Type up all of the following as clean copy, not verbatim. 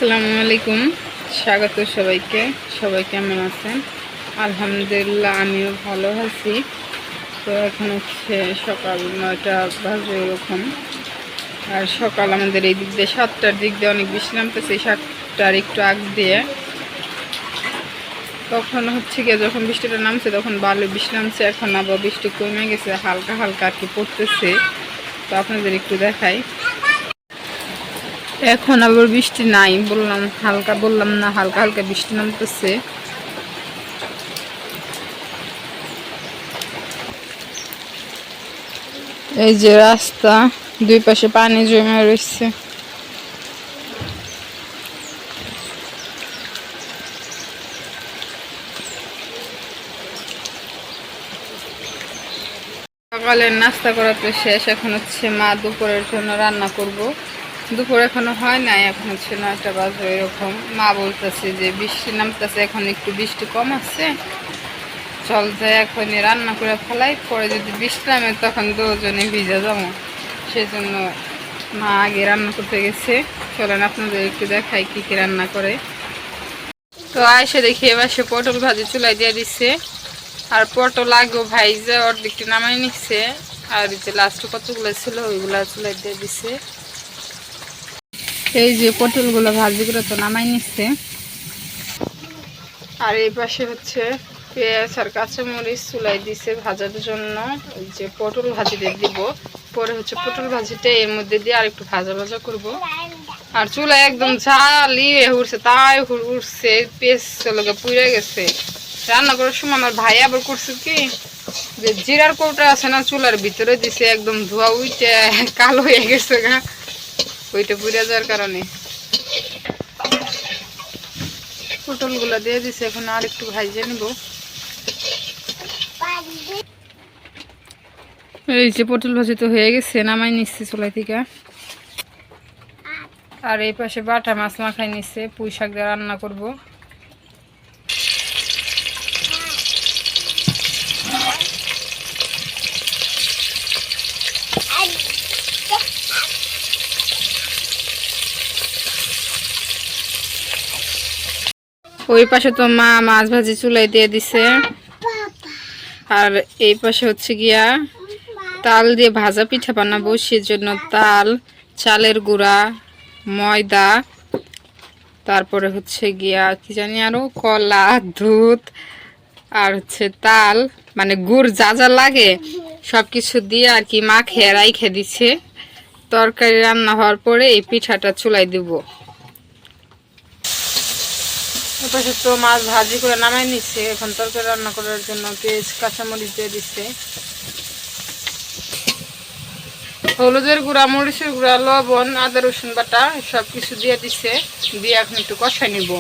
আসসালামু আলাইকুম, স্বাগত সবাইকে। সবাই কেমন আছেন? আলহামদুলিল্লাহ, আমিও ভালো আছি। তো এখন হচ্ছে সকাল 9টা বাজে এরকম। আর সকাল আমাদের এই দিক দিয়ে 7টার দিক দিয়ে অনেক বৃষ্টি নামতেছে। 7টার একটু আগ দিয়ে তখন হচ্ছে গিয়ে যখন বৃষ্টিটা নামছে তখন ভালো বৃষ্টি নামছে। এখন আবার বৃষ্টি কমে গেছে, হালকা হালকা আর কি পড়তেছে। তো আপনাদের একটু দেখাই। এখন আবার বৃষ্টি নাই, বললাম না হালকা হালকা বৃষ্টি নামতেছে। এই যে রাস্তা, দুই পাশে পানি জমে রয়েছে। সকালের নাস্তা করা তো শেষ। এখন হচ্ছে মা দুপুরের জন্য রান্না করব। দুপুর এখনো হয় নাই, এখন হচ্ছে 9টা বাজে এরকম। মা বলতেছে যে বৃষ্টি নামতেছে, এখন একটু বৃষ্টি কম আছে, চল যাই এখনই রান্না করে ফেলাই, পরে যদি বৃষ্টি নামে তখন দুজনে ভিজে যাবো। সেজন্য মা আগে রান্না করতে গেছে। চলেন আপনাদের একটু দেখাই কি কি রান্না করে। তো আয়সা দেখি এবার সে পটল ভাজি চুলাই দিয়ে দিচ্ছে। আর পটল আগেও ভাইজা অর্ধেকটি নামাই নিচ্ছে। আর যে লাস্ট কতগুলো ছিল ওইগুলা চুলাই দিয়ে দিচ্ছে। এই যে পটলগুলো ভাজি করে তো নামাই নিচ্ছে। আর এই পাশে হচ্ছে পেঁয়াজ আর কাঁচামরিচ চুলাই দিছে ভাজার জন্য। ওই যে পটল ভাজি দিয়ে দিব। পরে হচ্ছে পটল ভাজিটা এর মধ্যে দিয়ে আর একটু ভাজা ভাজা করব। আর চুলাই একদম ঝালিয়ে উঠছে, তাই উঠছে, পেঁয়াজ লোকে পুড়ে গেছে। রান্না করার সময় আমার ভাই আবার করছে কি, যে জিরার কৌটা আছে না, চুলার ভিতরে দিছে, একদম ধোয়া উইটে কালো হয়ে গেছে গা, ওইটা পুড়ে যাওয়ার কারণে। পটলগুলো দিয়ে দিছে, এখন আর একটু ভাইজে নিব। এই যে পটল ভাজি তো হয়ে গেছে, নামাই নিচ্ছে চুলাই থেকে। আর এই পাশে বাটা মাছ মাখাই নিচ্ছে, পুঁই শাক দিয়ে রান্না করব। ওই পাশে তো মা মাছ ভাজি চুলাই দিয়ে দিছে। আর এই পাশে হচ্ছে গিয়া তাল দিয়ে ভাজা পিঠা বানাবো, সেজন্য তাল, চালের গুঁড়া, ময়দা, তারপরে হচ্ছে গিয়া কি জানি আরো কলা, দুধ আর হচ্ছে তাল, মানে গুড় যা যা লাগে সবকিছু দিয়ে আর কি মাখে রাইখে দিচ্ছে। তরকারি রান্না হওয়ার পরে এই পিঠাটা চুলাই দিব। এপাশে তো মাছ ভাজি করে নামাই নিচ্ছে। এখন তরকারি রান্না করার জন্য পেঁয়াজ কাঁচামরিচ দিয়ে দিচ্ছে। হলুদের গুঁড়া, মরিচের গুঁড়া, লবণ, আদা রসুন বাটা সব কিছু দিয়ে দিচ্ছে। দিয়ে এখন একটু কষাই নিব।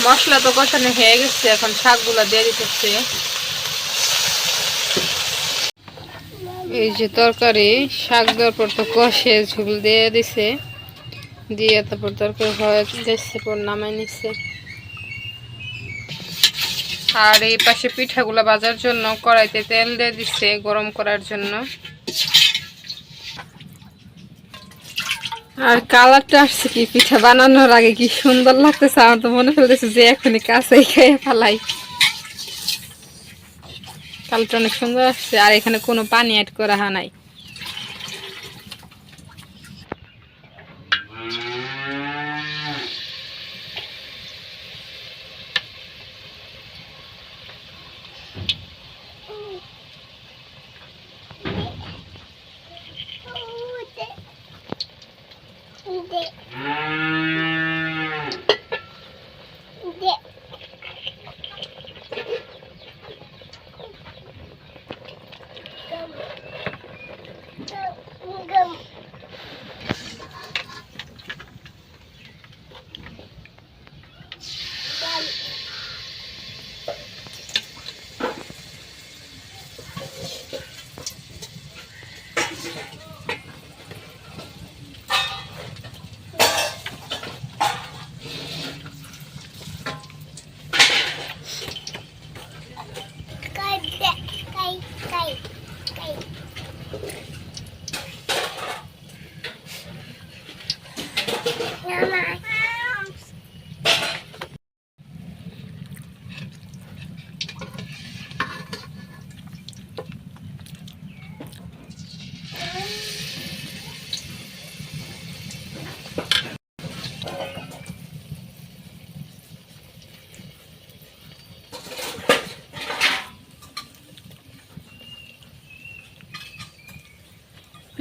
মশলা তো কষানো হয়ে গেছে, এখন শাকগুলা দিয়ে দিতেছে। এই যে তরকারি, শাক দেওয়ার পর তো কষে ঝোল দিয়ে দিছে, দিয়ে তারপর তরকারি হয়ে গেছে, পর নামাই নিচ্ছে। আর এই পাশে পিঠাগুলা ভাজার জন্য কড়াইতে তেল দিয়ে দিচ্ছে গরম করার জন্য। আর কালারটা আসছে কি, পিঠা বানানোর আগে কি সুন্দর লাগতেছে। আমার তো মনে ফেলতেছে যে এখনই কাছেই খেয়ে ফেলাই। কালারটা অনেক সুন্দর আসছে। আর এখানে কোনো পানি অ্যাড করা হয় নাই।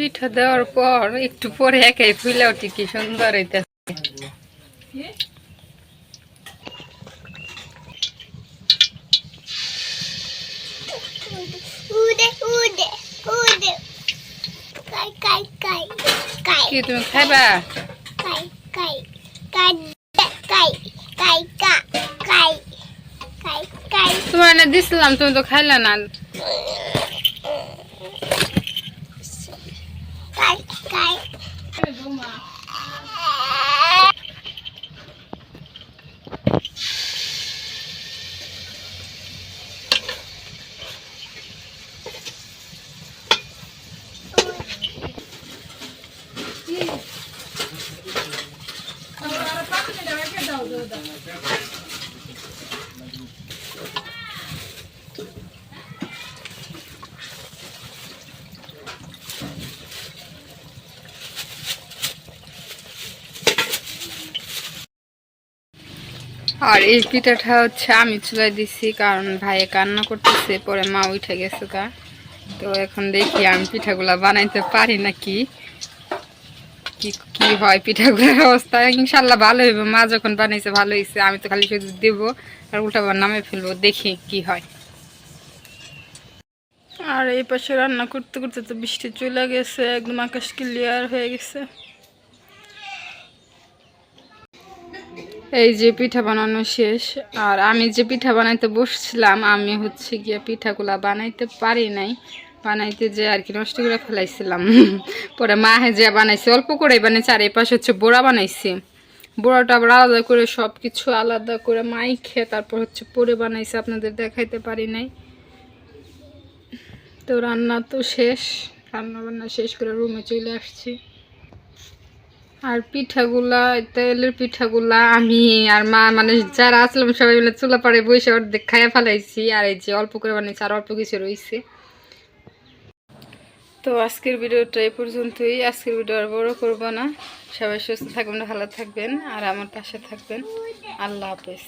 পিঠা দেওয়ার পর একটু পরে একাই ফুলে ওঠে, কি সুন্দর হইতেছে। কি তুমি খাইবা? তোমার না দিছিলাম, তুমি তো খাইলা না। আর এই পিঠাটা হচ্ছে আমি চুলাই দিছি, কারণ ভাইয়ে কান্না করতেছে, পরে মা উঠে গেছে গা। তো এখন দেখি আমি পিঠাগুলা বানাইতে পারি নাকি, কি হয় পিঠাগুলোর অবস্থা। ইনশাল্লাহ ভালো হইব, মা যখন বানাইছে ভালো হয়েছে, আমি তো খালি শুধু দেবো আর উল্টাবার নামে ফেলবো, দেখি কি হয়। আর এই পাশে রান্না করতে করতে তো বৃষ্টি চলে গেছে, একদম আকাশ ক্লিয়ার হয়ে গেছে। এই যে পিঠা বানানো শেষ, আর আমি যে পিঠা বানাইতে বসছিলাম, আমি হচ্ছে গিয়ে পিঠাগুলা বানাইতে পারি নাই, বানাইতে যে আর কি নষ্ট করে ফেলাইছিলাম। পরে মা যে বানাইছে অল্প করে বানাইছে, আর এই পাশে হচ্ছে বড়া বানাইছে। বড়াটা আবার আলাদা করে সব কিছু আলাদা করে মাইখে তারপর হচ্ছে পরে বানাইছে, আপনাদের দেখাইতে পারি নাই। তো রান্না তো শেষ, রান্না বান্না শেষ করে রুমে চলে আসছি। আর পিঠাগুলা, তেলের পিঠাগুলা আমি আর মা মানে যারা আসলাম সবাই মিলে চুলা পাড়ে বসে অর্ধেক খাইয়া ফেলাইছি, আর এই যে অল্প করে বানিয়েছি আর অল্প কিছু রয়েছে। তো আজকের ভিডিওটা এই পর্যন্তই, আজকের ভিডিও আর বড় করবো না। সবাই সুস্থ থাকবেন, ভালো থাকবেন আর আমার পাশে থাকবেন। আল্লাহ হাফেজ।